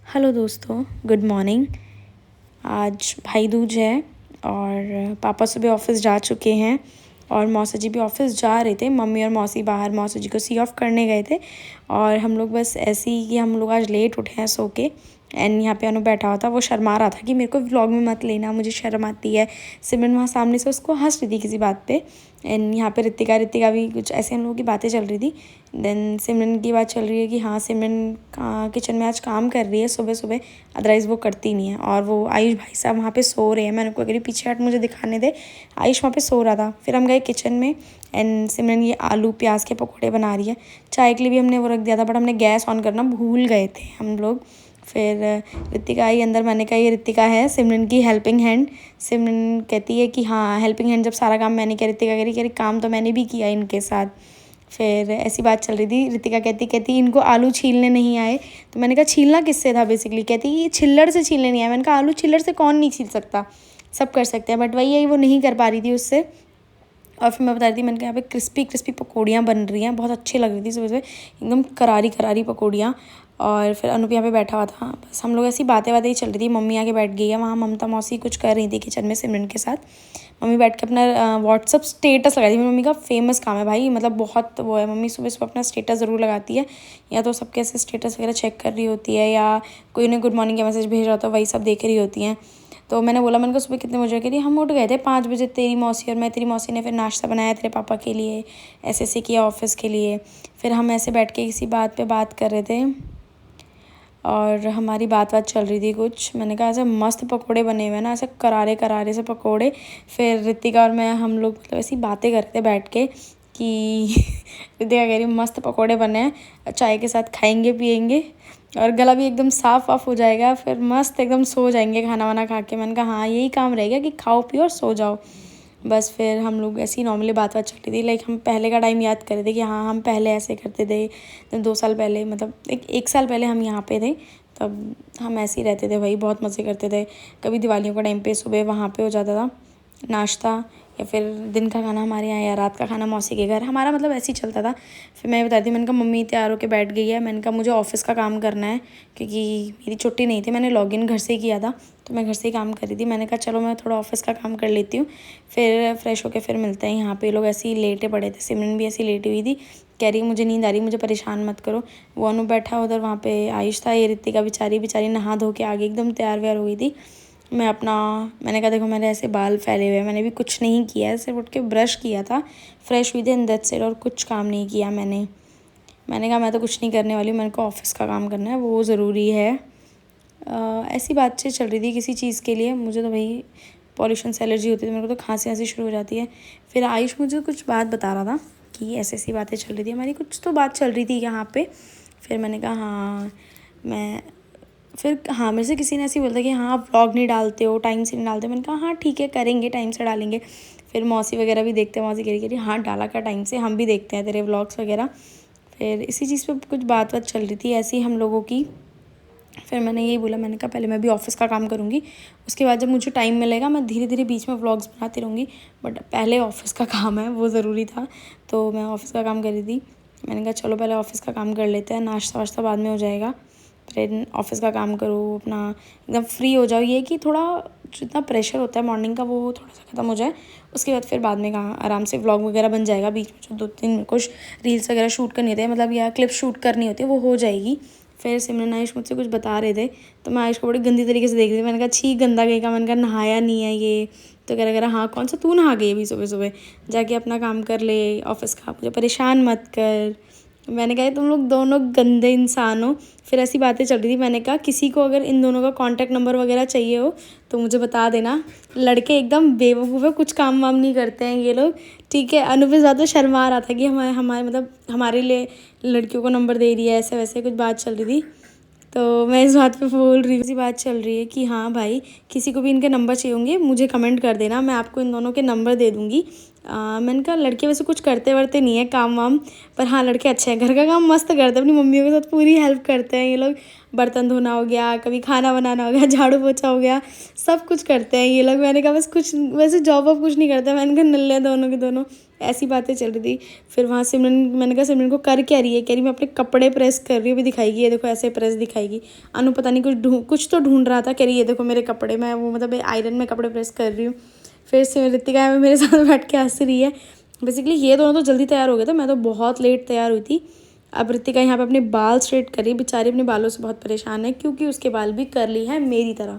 Hello दोस्तों, good morning. आज भाई दूज है और पापा सुबह ऑफिस जा चुके हैं और मौसा जी भी ऑफिस जा रहे थे। मम्मी और मौसी बाहर मौसा जी को सी ऑफ करने गए थे और हम लोग बस ऐसे ही कि हम लोग आज लेट उठे हैं सो के। एंड यहाँ पे अनु बैठा हुआ था, वो शर्मा रहा था कि मेरे को व्लॉग में मत लेना, मुझे शर्म आती है। सिमरन वहाँ सामने से उसको हंस रही थी किसी बात पे। एंड यहाँ पे ऋतिका भी कुछ ऐसे हम लोगों की बातें चल रही थी। देन सिमरन की बात चल रही है कि हाँ सिमरन किचन में आज काम कर रही है सुबह सुबह, अदरवाइज़ वो करती नहीं है। और वो आयुष भाई साहब वहाँ पे सो रहे हैं। मैंने उनको कह पीछे हट, मुझे दिखाने दे। आयुष वहाँ पे सो रहा था। फिर हम गए किचन में एंड सिमरन ये आलू प्याज के पकौड़े बना रही है। चाय के लिए भी हमने वो रख दिया था, बट हमने गैस ऑन करना भूल गए थे हम लोग। फिर ऋतिका आई अंदर। मैंने कहा ये ऋतिका है सिमरन की हेल्पिंग हैंड। सिमरन कहती है कि हाँ हेल्पिंग हैंड, जब सारा काम मैंने किया। ऋतिका कह रही काम तो मैंने भी किया इनके साथ। फिर ऐसी बात चल रही थी। ऋतिका कहती इनको आलू छीलने नहीं आए। तो मैंने कहा छीलना किससे था बेसिकली। कहती ये छिल्लड़ से छीलने नहीं आए। मैंने कहा आलू छिल्लड़ से कौन नहीं छील सकता, सब कर सकते हैं। बट वही है, वो नहीं कर पा रही थी उससे। और फिर मैं बता रही थी, मैंने कहा यहाँ पे क्रिस्पी क्रिस्पी पकौड़ियाँ बन रही हैं, बहुत अच्छी लग रही थी सुबह सुबह, एकदम करारी करारी पकौड़ियाँ। और फिर अनूप यहाँ पे बैठा हुआ था। बस हम लोग ऐसी बातें ही चल रही थी। मम्मी आके बैठ गई है वहाँ। ममता मौसी कुछ कर रही थी किचन में सिमरन के साथ। मम्मी बैठ के अपना व्हाट्सअप स्टेटस लगाई थी। मेरी मम्मी का फेमस काम है भाई, मतलब बहुत वो है। मम्मी सुबह सुबह अपना स्टेटस ज़रूर लगाती है, या तो सबके ऐसे स्टेटस वगैरह चेक कर रही होती है, या कोई उन्हें गुड मॉर्निंग का मैसेज भेज रहा होता है, वही सब देख रही होती हैं। तो मैंने बोला, मैंने कहा सुबह कितने बजे कह रही हम उठ गए थे 5 बजे। तेरी मौसी और मैं, तेरी मौसी ने फिर नाश्ता बनाया तेरे पापा के लिए, ऐसे किया ऑफिस के लिए। फिर हम ऐसे बैठ के किसी बात पे बात कर रहे थे और हमारी बात चल रही थी कुछ। मैंने कहा ऐसे मस्त पकोड़े बने हुए हैं ना, ऐसे करारे करारे से पकोड़े। फिर ऋतिका और मैं हम लोग मतलब ऐसी बातें कर रहे थे बैठ के कि ऋतिका कह रही मस्त पकोड़े बने हैं, चाय के साथ खाएंगे पियेंगे और गला भी एकदम साफ वाफ हो जाएगा, फिर मस्त एकदम सो जाएंगे खाना वाना खा के। मैंने कहा हाँ यही काम रहेगा कि खाओ पियो और सो जाओ बस। फिर हम लोग ऐसी नॉर्मली बात चल रही थी, लाइक हम पहले का टाइम याद कर रहे थे कि हाँ हम पहले ऐसे करते थे। तो 2 साल पहले, मतलब एक साल पहले हम यहाँ पे थे, तब हम ऐसे ही रहते थे भाई, बहुत मज़े करते थे। कभी दिवालियों का टाइम पे सुबह वहाँ पे हो जाता था नाश्ता, या फिर दिन का खाना हमारे यहाँ, या रात का खाना मौसी के घर। हमारा मतलब ऐसे ही चलता था। फिर मैं बताती, मैंने कहा मम्मी तैयार होकर बैठ गई है। मैंने कहा मुझे ऑफिस का काम करना है क्योंकि मेरी छुट्टी नहीं थी, मैंने लॉगिन घर से ही किया था, तो मैं घर से ही काम कर रही थी। मैंने कहा चलो मैं थोड़ा ऑफिस का काम कर लेती हूँ, फिर फ्रेश होकर फिर मिलते हैं। यहाँ पे लोग ऐसे ही लेटे पड़े थे। सिमरन भी ऐसी लेटी हुई थी, कह रही मुझे नींद आ रही, मुझे परेशान मत करो। वो अनु बैठा उधर, वहाँ पे आयुष था। ये ऋतिका बेचारी नहा धो के आगे एकदम तैयार व्यार हो गई थी। मैंने कहा देखो मेरे ऐसे बाल फैले हुए हैं, मैंने भी कुछ नहीं किया है, सिर्फ उठ के ब्रश किया था, फ्रेश हुई थी एंड दैट्स इट, और कुछ काम नहीं किया मैंने कहा मैं तो कुछ नहीं करने वाली हूँ, मेरे को ऑफिस का काम करना है, वो ज़रूरी है। ऐसी बातचीत चल रही थी किसी चीज़ के लिए। मुझे तो भाई पॉल्यूशन से एलर्जी होती है, मेरे को तो खांसी शुरू हो जाती है। फिर आयुष मुझे कुछ बात बता रहा था कि ऐसी बातें चल रही थी हमारी, कुछ तो बात चल रही थी यहाँ पे। फिर मैंने कहा हाँ मेरे से किसी ने ऐसे बोलता कि हाँ आप व्लॉग नहीं डालते हो, टाइम से नहीं डालते। मैंने कहा हाँ ठीक है करेंगे, टाइम से डालेंगे। फिर मौसी वगैरह भी देखते हैं, मौसी कह रही हाँ डाला क्या टाइम से, हम भी देखते हैं तेरे व्लॉग्स वगैरह। फिर इसी चीज़ पे कुछ बात चल रही थी ऐसी हम लोगों की। फिर मैंने यही बोला, मैंने कहा पहले मैं भी ऑफिस का काम करूँगी, उसके बाद जब मुझे टाइम मिलेगा मैं धीरे धीरे बीच में व्लॉग्स बनाती रहूँगी, बट पहले ऑफिस का काम है वो ज़रूरी था। तो मैं ऑफिस का काम कर रही थी। मैंने कहा चलो पहले ऑफिस का काम कर लेते हैं, नाश्ता वाश्ता बाद में हो जाएगा, फिर ऑफिस का काम करो, अपना एकदम फ्री हो जाओ। ये कि थोड़ा जितना प्रेशर होता है मॉर्निंग का वो थोड़ा सा ख़त्म हो जाए, उसके बाद फिर बाद में कहाँ आराम से व्लॉग वगैरह बन जाएगा। बीच में जो 2-3 कुछ रील्स वगैरह शूट करनी होती है, मतलब या क्लिप शूट करनी होती है, वो हो जाएगी। फिर सिमरन आयुष मुझसे कुछ बता रहे थे, तो मैं आयुष को बड़ी गंदी तरीके से देख रही थी। मैंने कहा छी गंदा गई का, मैंने कहा नहाया नहीं है ये। तो कह रहा हाँ कौन सा तू नहा गई अभी सुबह सुबह, जाके अपना काम कर ले ऑफिस का, मुझे परेशान मत कर। मैंने कहा तुम लोग दोनों गंदे इंसान हो। फिर ऐसी बातें चल रही थी। मैंने कहा किसी को अगर इन दोनों का कांटेक्ट नंबर वगैरह चाहिए हो तो मुझे बता देना। लड़के एकदम बेवकूफ़ है, कुछ काम वाम नहीं करते हैं ये लोग, ठीक है। अनु भी ज़्यादा शर्मा रहा था कि हमारे मतलब हमारे लिए लड़कियों को नंबर दे रही है, ऐसे वैसे कुछ बात चल रही थी। तो मैं इस बात पे बोल रही हूँ, इसी बात चल रही है कि हाँ भाई किसी को भी इनके नंबर चाहिए होंगे मुझे कमेंट कर देना, मैं आपको इन दोनों के नंबर दे दूँगी। मैंने कहा लड़के वैसे कुछ करते वर्ते नहीं है काम वाम, पर हाँ लड़के अच्छे हैं, घर का काम मस्त करते हैं, अपनी मम्मियों के साथ पूरी हेल्प करते हैं ये लोग। बर्तन धोना हो गया, कभी खाना बनाना हो गया, झाड़ू पोछा हो गया, सब कुछ करते हैं ये लोग। मैंने कहा बस कुछ वैसे जॉब वॉब कुछ नहीं करते। मैंने कहा नल्ले दोनों के दोनों, ऐसी बातें चल रही थी। फिर वहाँ सिमरन, मैंने कहा सिमरन को कर क्या रही है? कह रही मैं अपने कपड़े प्रेस कर रही हूँ, भी दिखाएगी, ये देखो ऐसे प्रेस दिखाएगी। अनु पता नहीं कुछ तो ढूंढ रहा था, कह रही ये देखो मेरे कपड़े, मैं वो मतलब आयरन में कपड़े प्रेस कर रही हूँ। फिर ऋतिका मेरे साथ बैठ के हंस रही है। बेसिकली ये दोनों तो जल्दी तैयार हो गए थे, मैं तो बहुत लेट तैयार हुई थी। अब ऋतिका यहाँ पे अपने बाल स्ट्रेट करी, बेचारी अपने बालों से बहुत परेशान है क्योंकि उसके बाल भी कर्ली हैं मेरी तरह।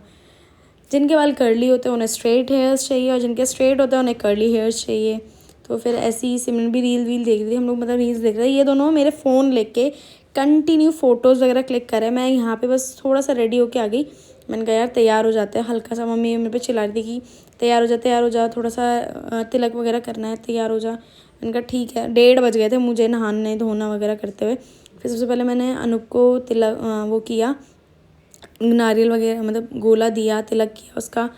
जिनके बाल कर्ली होते हैं उन्हें स्ट्रेट हेयर्स चाहिए और जिनके स्ट्रेट होते हैं उन्हें कर्ली हेयर्स चाहिए। तो फिर ऐसे ही सिमरन भी रील देख रही थी, हम लोग मतलब रील्स देख रहे थे। ये दोनों मेरे फ़ोन लेके कंटिन्यू फ़ोटोज़ वगैरह क्लिक कर रहे हैं। मैं यहाँ पे बस थोड़ा सा रेडी होके आ गई। मैंने कहा यार तैयार हो जाते हैं, हल्का सा मम्मी मेरे पे चिल्ला रही थी कि तैयार हो जा, थोड़ा सा तिलक वगैरह करना है, तैयार हो जा। मैंने कहा ठीक है। 1:30 बज गए थे मुझे नहाने धोना वगैरह करते हुए। फिर सबसे पहले मैंने अनूप को तिलक वो किया, नारियल वगैरह मतलब गोला दिया, तिलक किया उसका।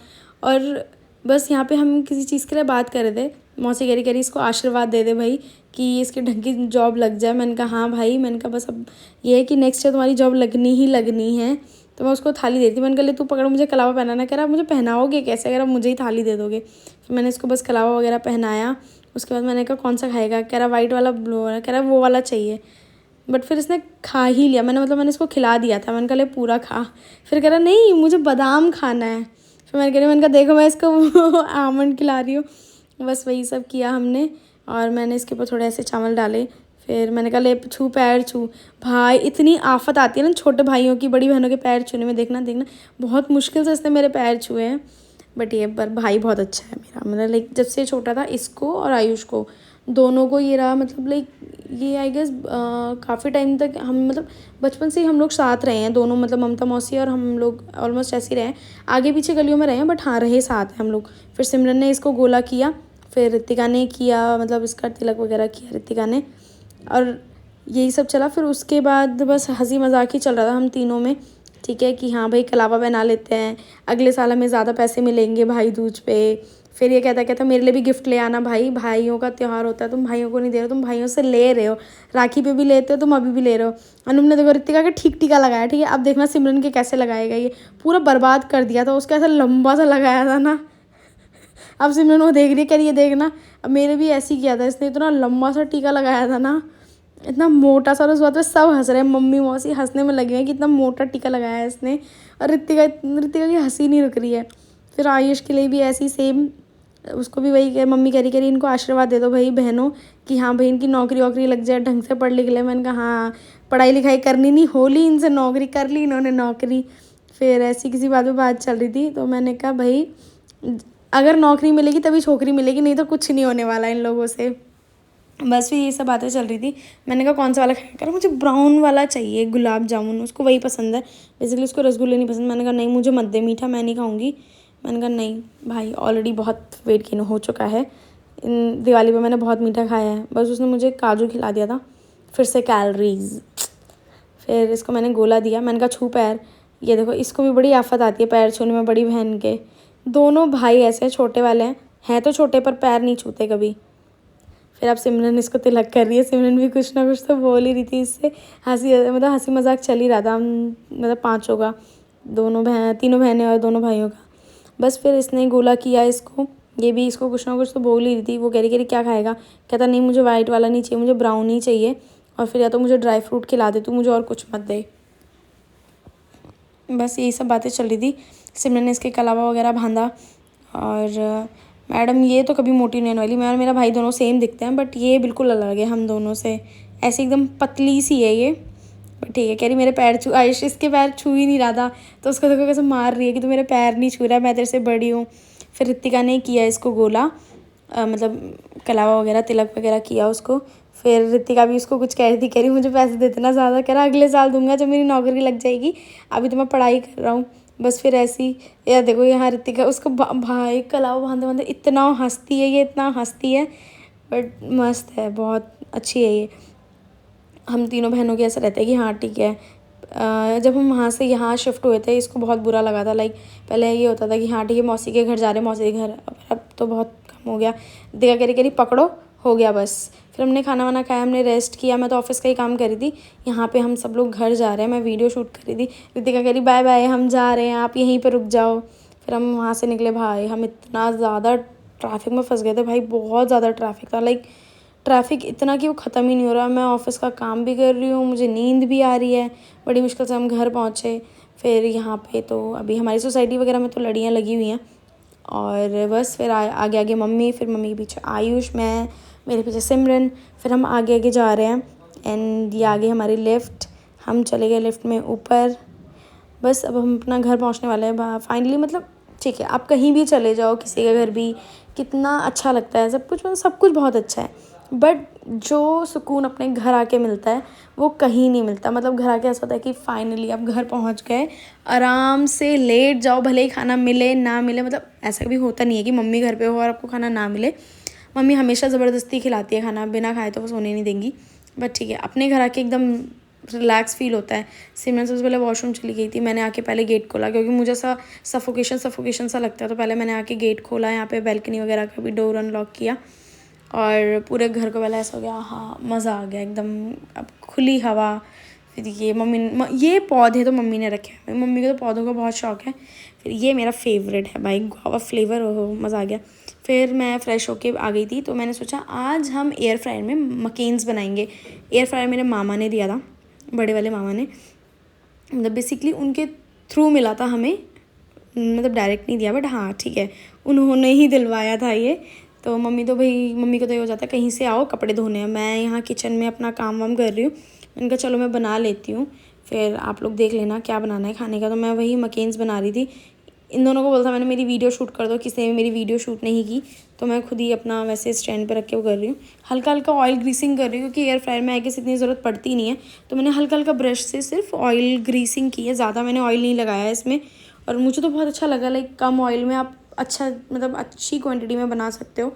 और बस यहाँ पे हम किसी चीज़ के लिए बात कर रहे थे। मौसी कह रही इसको आशीर्वाद दे दे भाई कि इसके ढंग की जॉब लग जाए। मैंने कहा हाँ भाई, मैंने कहा बस अब ये है कि नेक्स्ट ईयर तुम्हारी जॉब लगनी ही लगनी है। तो मैं उसको थाली देती, मैंने कहा ले तू पकड़, मुझे कलावा पहनाना। कह रहा मुझे पहनाओगे कैसे अगर आप मुझे ही थाली दे दोगे? फिर मैंने इसको बस कलावा वगैरह पहनाया। उसके बाद मैंने कहा कौन सा खाएगा? कह रहा वाइट वाला, ब्लू वाला। कह रहा वो वाला चाहिए। बट फिर इसने खा ही लिया। मैंने इसको खिला दिया था, मैंने कहा ले पूरा खा। फिर कह रहा नहीं मुझे बादाम खाना है। फिर मैंने कहा देखो मैं इसको आमंड खिला रही हूँ। बस वही सब किया हमने। और मैंने इसके ऊपर थोड़े ऐसे चावल डाले। फिर मैंने कहा ले छू, पैर छू। भाई इतनी आफत आती है ना छोटे भाइयों की बड़ी बहनों के पैर छूने में। देखना बहुत मुश्किल से इसने मेरे पैर छुए हैं। बट ये पर भाई बहुत अच्छा है मेरा, मतलब लाइक जब से छोटा था इसको और आयुष को दोनों को ये रहा, मतलब लाइक ये आई गेस काफ़ी टाइम तक हम मतलब बचपन से ही हम लोग साथ रहे हैं दोनों, मतलब ममता मौसी और हम लोग ऑलमोस्ट ऐसे ही रहे हैं। आगे पीछे गलियों में रहे हैं बट हाँ रहे साथ हैं हम लोग। फिर सिमरन ने इसको गोला किया, फिर ऋतिका ने किया मतलब इसका तिलक वगैरह किया ऋतिका ने, और यही सब चला। फिर उसके बाद बस हंसी मजाक ही चल रहा था हम तीनों में, ठीक है कि हाँ भाई कलावा बना लेते हैं, अगले साल हमें ज़्यादा पैसे मिलेंगे भाई दूज पे। फिर ये कहता मेरे लिए भी गिफ्ट ले आना भाई, भाइयों का त्यौहार होता है, तुम भाइयों को नहीं दे रहे हो, तुम भाइयों से ले रहे हो, राखी पे भी लेते हो, तुम अभी भी ले रहे हो। अनुप ने देखो ऋतिका का ठीक टीका लगाया, ठीक है। अब देखना सिमरन के कैसे लगाएगा, ये पूरा बर्बाद कर दिया था उसका, ऐसा लंबा सा लगाया था ना। अब सिमरन वो देख रही है, कह रही है देखना अब मेरे भी ऐसे ही किया था इसने, इतना लंबा सा टीका लगाया था ना, इतना मोटा सा। और उस बात पे सब हंस रहे हैं, मम्मी मौसी हंसने में लगी हुई है कि इतना मोटा टीका लगाया है इसने। और ऋतिका की हंसी नहीं रुक रही है। फिर आयुष के लिए भी ऐसी सेम, उसको भी वही मम्मी कह रही इनको आशीर्वाद दे दो भाई बहनों कि हाँ भाई इनकी नौकरी वोकरी लग जाए, ढंग से पढ़ लिख ले। मैंने कहा हाँ पढ़ाई लिखाई करनी नहीं, होली इनसे नौकरी कर ली इन्होंने नौकरी। फिर ऐसी किसी बात पे बात चल रही थी तो मैंने कहा भाई अगर नौकरी मिलेगी तभी छोकरी मिलेगी, नहीं तो कुछ नहीं होने वाला इन लोगों से। बस फिर ये सब बातें चल रही थी। मैंने कहा कौन सा वाला खाएगा? मुझे ब्राउन वाला चाहिए, गुलाब जामुन, उसको वही पसंद है। बेसिकली उसको रसगुल्ले नहीं पसंद। मैंने कहा नहीं मुझे मत दे मीठा, मैं नहीं खाऊंगी। मैंने कहा नहीं भाई ऑलरेडी बहुत वेट गेन हो चुका है, इन दिवाली पे मैंने बहुत मीठा खाया है। बस उसने मुझे काजू खिला दिया था, फिर से कैलोरीज। फिर इसको मैंने गोला दिया, मैंने कहा छू पैर। ये देखो इसको भी बड़ी आफत आती है पैर छूने में, बड़ी बहन के। दोनों भाई ऐसे छोटे वाले हैं तो छोटे पर पैर नहीं छूते कभी। फिर अब सिमरन इसको तिलक कर रही है, सिमरन भी कुछ ना कुछ तो बोल ही रही थी इससे, हंसी मजाक चल ही रहा था मतलब पाँचों का, तीनों बहनें और दोनों भाइयों का। बस फिर इसने गोला किया इसको, ये भी इसको कुछ ना कुछ तो बोल ही रही थी। वो कह रही क्या खाएगा? कहता नहीं मुझे वाइट वाला नहीं चाहिए, मुझे ब्राउन ही चाहिए, और फिर या तो मुझे ड्राई फ्रूट खिला दे तू, मुझे और कुछ मत दे। बस यही सब बातें चल रही थी। सिमरन ने इसके कलावा वगैरह बांधा। और मैडम ये तो कभी मोटी नहीं होने वाली, मैं और मेरा भाई दोनों सेम दिखते हैं बट ये बिल्कुल अलग है हम दोनों से, ऐसी एकदम पतली सी है ये। बट ठीक है, कह रही मेरे पैर छू, आयुष इसके पैर छू ही नहीं रहा था तो उसको देखो कैसे मार रही है कि तू मेरे पैर नहीं छू रहा है, मैं तेरे से बड़ी हूँ। फिर ऋतिका ने किया इसको गोला, मतलब कलावा वगैरह तिलक वगैरह किया उसको। फिर ऋतिका भी उसको कुछ कह रही थी, कह रही मुझे पैसे देते ना ज़्यादा, कह रहा अगले साल दूंगा जब मेरी नौकरी लग जाएगी, अभी तो मैं पढ़ाई कर रहा हूँ। बस फिर ऐसी यार देखो यहाँ ऋतिका उसको भाई कलावा बांधे बांधे इतना हंसती है, ये इतना हंसती है। बट मस्त है, बहुत अच्छी है ये। हम तीनों बहनों के ऐसा रहता है कि हाँ ठीक है। जब हम वहाँ से यहाँ शिफ्ट हुए थे इसको बहुत बुरा लगा था, लाइक पहले ये होता था कि हाँ ठीक है मौसी के घर जा रहे हैं, मौसी के घर, अब तो बहुत कम हो गया। देखा करी पकड़ो हो गया बस। फिर हमने खाना वाना खाया, हमने रेस्ट किया, मैं तो ऑफिस का ही काम करी थी। यहाँ पे हम सब लोग घर जा रहे हैं, मैं वीडियो शूट करी थी। ऋतिका कह रही बाय हम जा रहे हैं, आप यहीं पर रुक जाओ। फिर हम वहाँ से निकले भाई, हम इतना ज़्यादा ट्रैफिक में फंस गए थे भाई, बहुत ज़्यादा ट्रैफिक था। लाइक ट्रैफिक इतना कि वो ख़त्म ही नहीं हो रहा। मैं ऑफ़िस का काम भी कर रही हूँ, मुझे नींद भी आ रही है। बड़ी मुश्किल से हम घर पहुँचे। फिर यहाँ पे तो अभी हमारी सोसाइटी वगैरह में तो लड़ियाँ लगी हुई हैं, और बस फिर आगे आगे मम्मी, फिर मम्मी के पीछे आयुष, मैं, मेरे पीछे सिमरन, फिर हम आगे आगे जा रहे हैं। एंड ये आगे हमारी लिफ्ट, हम चले गए लिफ्ट में ऊपर। बस अब हम अपना घर पहुंचने वाले हैं फाइनली। मतलब ठीक है, आप कहीं भी चले जाओ, किसी का घर भी, कितना अच्छा लगता है सब कुछ, मतलब सब कुछ बहुत अच्छा है। बट जो सुकून अपने घर आके मिलता है वो कहीं नहीं मिलता। मतलब घर आके ऐसा होता है कि फाइनली आप घर पहुंच गए, आराम से लेट जाओ, भले ही खाना मिले ना मिले। मतलब ऐसा कभी होता नहीं है कि मम्मी घर पे हो और आपको खाना ना मिले। मम्मी हमेशा ज़बरदस्ती खिलाती है खाना, बिना खाए तो वो सोने नहीं देंगी। बट ठीक है, अपने घर आके एकदम रिलैक्स फील होता है। सिमरन सबसे पहले वॉशरूम चली गई थी, मैंने आके पहले गेट खोला क्योंकि मुझे ऐसा सफोकेशन सा लगता है। तो पहले मैंने आके गेट खोला, यहाँ पे बैल्कनी वगैरह का भी डोर अनलॉक किया, और पूरे घर को पहले ऐसा हो गया, हाँ मज़ा आ गया एकदम। अब खुली हवा। फिर ये ये पौधे तो मम्मी ने रखे हैं, मम्मी को तो पौधों का बहुत शौक है। फिर ये मेरा फेवरेट है भाई, गुआवा फ्लेवर, ओहो मज़ा आ गया। फिर मैं फ़्रेश होके आ गई थी, तो मैंने सोचा आज हम एयर फ्रायर में मकेन्स बनाएंगे। एयर फ्रायर मेरे मामा ने दिया था, बड़े वाले मामा ने। मतलब बेसिकली उनके थ्रू मिला था हमें, मतलब डायरेक्ट नहीं दिया, बट हाँ ठीक है, उन्होंने ही दिलवाया था ये। तो मम्मी तो भाई, मम्मी को तो ये हो जाता है कहीं से आओ कपड़े धोने हैं, मैं यहाँ किचन में अपना काम वाम कर रही हूँ। मैंने कहा चलो मैं बना लेती हूँ, फिर आप लोग देख लेना क्या बनाना है खाने का। तो मैं वही मकेन्स बना रही थी। इन दोनों को बोला था मैंने मेरी वीडियो शूट कर दो, किसी ने मेरी वीडियो शूट नहीं की, तो मैं खुद ही अपना वैसे स्टैंड पे रख के वो कर रही हूँ। हल्का हल्का ऑयल ग्रीसिंग कर रही हूँ क्योंकि एयर फ्रायर में आई गेस इतनी ज़रूरत पड़ती नहीं है। तो मैंने हल्का हल्का ब्रश से सिर्फ ऑयल ग्रीसिंग की है, ज़्यादा मैंने ऑयल नहीं लगाया है इसमें। और मुझे तो बहुत अच्छा लगा, लाइक कम ऑयल में आप अच्छा, मतलब अच्छी क्वान्टिटी में बना सकते हो।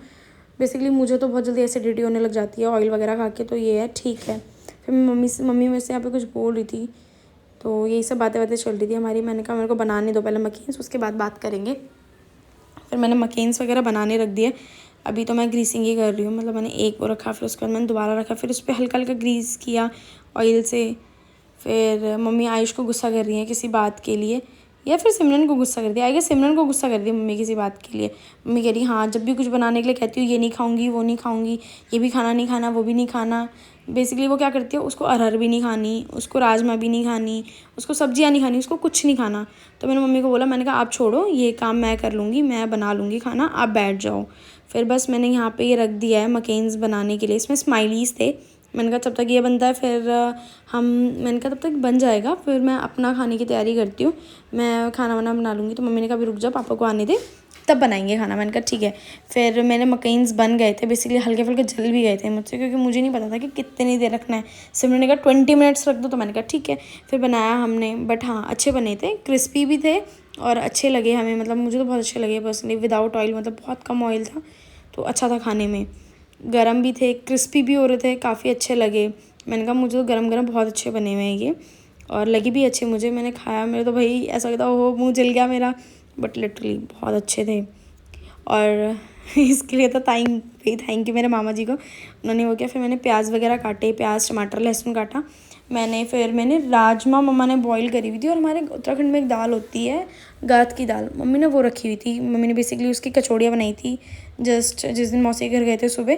बेसिकली मुझे तो बहुत जल्दी एसिडिटी होने लग जाती है ऑयल वगैरह खा के, तो ये है ठीक है। फिर मम्मी मेरे से यहाँ पे कुछ बोल रही थी, तो यही सब बातें चल रही थी हमारी। मैंने कहा मेरे को बनाने दो पहले मकेन्स, उसके बाद बात करेंगे। फिर मैंने मकेन्स वगैरह बनाने रख दिए। अभी तो मैं ग्रीसिंग ही कर रही हूँ, मतलब मैंने एक वो रखा, फिर उसके बाद मैंने दोबारा रखा, फिर उस पर हल्का हल्का ग्रीस किया ऑयल से। फिर मम्मी आयुष को गुस्सा कर रही हैं किसी बात के लिए, या फिर सिमरन को गुस्सा कर दिया, आई गेस सिमरन को गुस्सा कर दिया मम्मी किसी बात के लिए। मम्मी कह रही हाँ, जब भी कुछ बनाने के लिए कहती हूँ ये नहीं खाऊंगी, वो नहीं खाऊंगी, ये भी खाना नहीं खाना, वो भी नहीं खाना। बेसिकली वो क्या करती है, उसको अरहर भी नहीं खानी, उसको राजमा भी नहीं खानी, उसको सब्जियाँ नहीं खानी, उसको कुछ नहीं खाना। तो मैंने मम्मी को बोला, मैंने कहा आप छोड़ो, ये काम मैं कर लूँगी, मैं बना लूँगी खाना, आप बैठ जाओ। फिर बस मैंने यहाँ पे ये रख दिया है मकेन्स बनाने के लिए। इसमें स्माइलीज़ थे, मैंने कहा जब तक ये बनता है फिर मैंने कहा तब तक बन जाएगा, फिर मैं अपना खाने की तैयारी करती हूँ, मैं खाना वाना बना लूँगी। तो मम्मी ने कहा अभी रुक जाओ, पापा को आने दे तब बनाएंगे खाना। मैंने कहा ठीक है। फिर मेरे मकेन्स बन गए थे, बेसिकली हल्के फुल्के जल भी गए थे मुझसे, क्योंकि मुझे नहीं पता था कि कितनी देर रखना है। सिमरन ने कहा 20 मिनट्स रख दो, तो मैंने कहा ठीक है। फिर बनाया हमने, बट हाँ अच्छे बने थे, क्रिस्पी भी थे और अच्छे लगे हमें, मतलब मुझे तो बहुत अच्छे लगे पर्सनली, विदाउट ऑयल, मतलब बहुत कम ऑयल था तो अच्छा था खाने में। गरम भी थे, क्रिस्पी भी हो रहे थे, काफ़ी अच्छे लगे। मैंने कहा मुझे तो गरम गरम बहुत अच्छे बने हुए हैं ये, और लगे भी अच्छे मुझे। मैंने खाया, मेरे तो भाई ऐसा लगता ओहो मुँह जल गया मेरा, बट लिटरली बहुत अच्छे थे। और इसके लिए तो थैंक यू मेरे मामा जी को, उन्होंने वो किया। फिर मैंने प्याज वगैरह काटे, प्याज टमाटर लहसुन काटा फिर मैंने राजमा मम्मा ने बॉईल करी हुई थी, और हमारे उत्तराखंड में एक दाल होती है गात की दाल, मम्मी ने वो रखी हुई थी। मम्मी ने बेसिकली उसकी कचौड़ियाँ बनाई थी जस्ट जिस दिन मौसी के घर गए थे सुबह,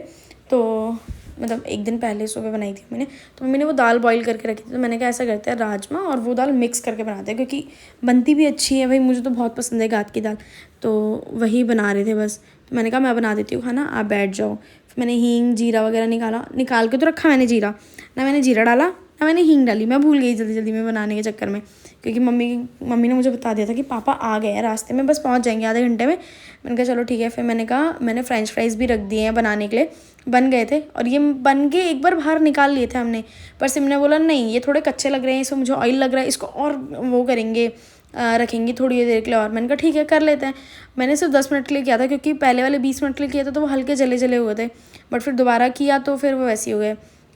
तो मतलब एक दिन पहले सुबह बनाई थी मम्मी ने। तो मम्मी ने वो दाल बॉईल करके रखी थी, तो मैंने कहा ऐसा करते हैं राजमा और वो दाल मिक्स करके बनाते हैं, क्योंकि बनती भी अच्छी है भाई, मुझे तो बहुत पसंद है गात की दाल। तो वही बना रहे थे बस, तो मैंने कहा मैं बना देती हूँ खाना, आप बैठ जाओ। फिर मैंने हींग जीरा वगैरह निकाल के तो रखा मैंने जीरा, ना मैंने जीरा डाला ना मैंने हींग डाली, मैं भूल गई जल्दी जल्दी में बनाने के चक्कर में, क्योंकि मम्मी ने मुझे बता दिया था कि पापा आ गए हैं रास्ते में, बस पहुंच जाएंगे आधे घंटे में। मैंने कहा चलो ठीक है। फिर मैंने कहा मैंने फ्रेंच फ्राइज़ भी रख दिए हैं बनाने के लिए, बन गए थे, और ये बन के एक बार बाहर निकाल लिए थे हमने, पर सिम ने बोला नहीं ये थोड़े कच्चे लग रहे हैं, इसमें मुझे ऑयल लग रहा है, इसको और वो करेंगे, रखेंगे थोड़ी देर के लिए और। मैंने कहा ठीक है कर लेते हैं। मैंने सिर्फ 10 मिनट के लिए किया था, क्योंकि पहले वाले 20 मिनट के लिए किया था तो वो हल्के जले जले हुए थे, बट फिर दोबारा किया तो फिर वो वैसे ही हो गए।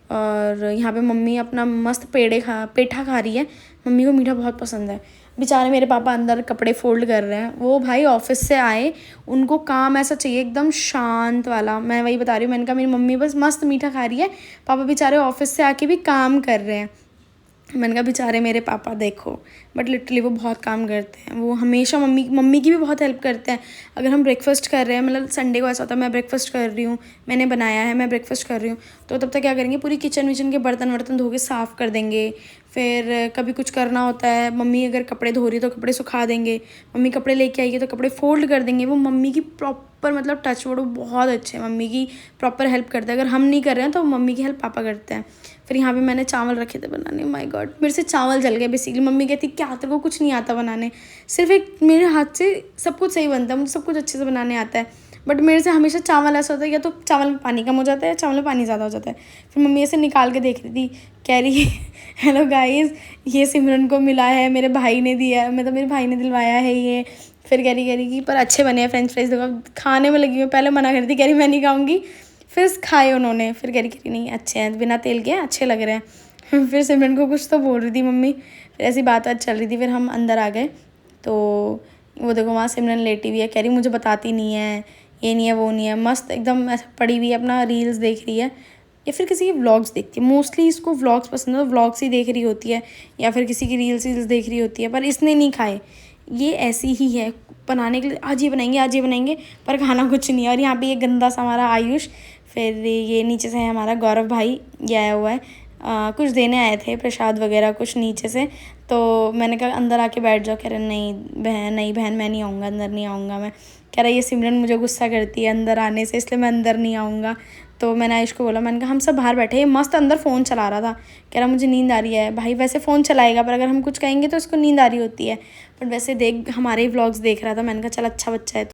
और यहाँ पे मम्मी अपना मस्त पेठा खा रही है, मम्मी को मीठा बहुत पसंद है। बेचारे मेरे पापा अंदर कपड़े फोल्ड कर रहे हैं, वो भाई ऑफिस से आए, उनको काम ऐसा चाहिए एकदम शांत वाला। मैं वही बता रही हूँ, मैंने कहा मेरी मम्मी बस मस्त मीठा खा रही है, पापा बेचारे ऑफिस से आके भी काम कर रहे हैं। मैंने कहा बेचारे मेरे पापा देखो, बट लिटरली वो बहुत काम करते हैं। वो हमेशा मम्मी की भी बहुत हेल्प करते हैं। अगर हम ब्रेकफास्ट कर रहे हैं, मतलब संडे को ऐसा होता है मैं ब्रेकफास्ट कर रही हूँ, मैंने बनाया है, मैं ब्रेकफास्ट कर रही हूँ, तो तब तक क्या करेंगे, पूरी किचन विचन के बर्तन वर्तन धो के साफ़ कर देंगे। फिर कभी कुछ करना होता है, मम्मी अगर कपड़े धो रही है तो कपड़े सुखा देंगे, मम्मी कपड़े लेके आएगी तो कपड़े फोल्ड कर देंगे। वो मम्मी की प्रॉपर मतलब टच वर्ड बहुत अच्छे हैं, मम्मी की प्रॉपर हेल्प करते हैं। अगर हम नहीं कर रहे हैं तो मम्मी की हेल्प पापा करते हैं। फिर यहाँ पे मैंने चावल रखे थे बनाने, माय गॉड मेरे से चावल जल गए बेसिकली। मम्मी कहती क्या तेरे को कुछ नहीं आता बनाने, सिर्फ एक मेरे हाथ से सब कुछ सही बनता है, मुझे सब कुछ अच्छे से बनाने आता है, बट मेरे से हमेशा चावल ऐसा होता है या तो चावल में पानी कम हो जाता है या चावल में पानी ज़्यादा हो जाता है। फिर मम्मी ऐसे निकाल के देख रही थी, कह रही हेलो गाइस ये सिमरन को मिला है, मेरे भाई ने दिया है, मतलब मेरे भाई ने दिलवाया है ये। फिर कह रही कि पर अच्छे बने हैं फ्रेंच फ्राइज, देखो खाने में लगी हुई, पहले मना कर दी, कह रही मैं नहीं खाऊंगी, फिर खाए उन्होंने, फिर कह रही नहीं अच्छे हैं, बिना तेल के अच्छे लग रहे हैं। फिर सिमरन को कुछ तो बोल रही थी मम्मी, फिर ऐसी बात चल रही थी। फिर हम अंदर आ गए तो वो देखो वहाँ सिमरन लेटी हुई है, कह रही मुझे बताती नहीं है, ये नहीं है वो नहीं है, मस्त एकदम ऐसे पड़ी हुई है, अपना रील्स देख रही है या फिर किसी के व्लॉग्स देखती है। मोस्टली इसको व्लॉग्स पसंद है, व्लॉग्स ही देख रही होती है या फिर किसी की रील्स देख रही होती है। पर इसने नहीं खाए, ये ऐसी ही है बनाने के लिए, आज ये बनाएंगे पर खाना कुछ नहीं है। और यहाँ पे ये गंदा सा हमारा आयुष, फिर ये नीचे से है हमारा गौरव भाई, ये आया हुआ है कुछ देने आए थे प्रसाद वगैरह कुछ नीचे से। तो मैंने कहा अंदर आके बैठ जाओ, कह रहे नहीं बहन मैं नहीं आऊँगा, अंदर नहीं आऊँगा मैं। कह रहा ये सिमरन मुझे गुस्सा करती है अंदर आने से, इसलिए मैं अंदर नहीं आऊँगा। तो मैंने आयुष को बोला, मैंने कहा हम सब बाहर बैठे, ये मस्त अंदर फ़ोन चला रहा था, कह रहा मुझे नींद आ रही है। भाई वैसे फ़ोन चलाएगा पर अगर हम कुछ कहेंगे तो इसको नींद आ रही होती है, बट वैसे देख हमारे ही व्लॉग्स देख रहा था। मैंने कहा चल अच्छा बच्चा है।